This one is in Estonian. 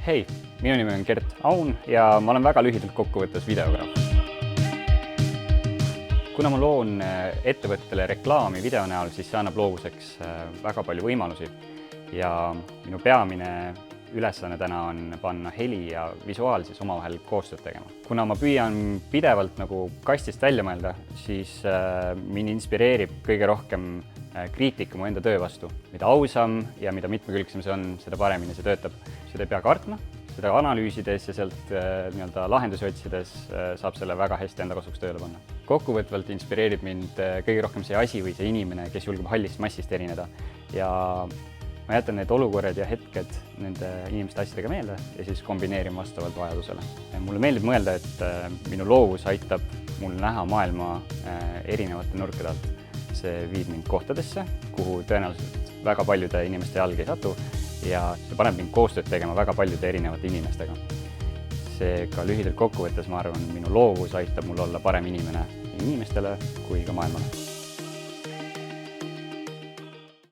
Hei, minu nimi on Gert Aun ja ma olen väga lühidalt kokkuvõttes videograaf. Kuna ma loon ettevõttele reklaami video näol, siis see annab loovuseks väga palju võimalusi ja minu peamine ülesanne täna on panna heli ja visuaal siis omavahel koostööd tegema. Kuna ma püüan pidevalt nagu kastist välja mõelda, siis mind inspireerib kõige rohkem kriitika mu enda töö vastu. Mida ausam ja mida mitmekülgsem see on, seda paremini see töötab. Seda ei pea kartma, seda analüüsides ja sealt lahendusi otsides saab selle väga hästi enda kasuks tööle panna. Kokkuvõtvalt inspireerib mind kõige rohkem see asi või see inimene, kes julgeb hallist massist erineda. Ja ma jätan need olukorrad ja hetked nende inimeste asjadega meelde ja siis kombineerin vastavalt vajadusele. Mulle meeldib mõelda, et minu loovus aitab mul näha maailma erinevate nurkade alt. See viib mind kohtadesse, kuhu tõenäoliselt väga paljude inimeste jalg ei satu ja see paneb mind koostööd tegema väga paljude erinevate inimestega. Seega lühidalt kokkuvõttes ma arvan, minu loovus aitab mul olla parem inimene nii inimestele kui ka maailmale.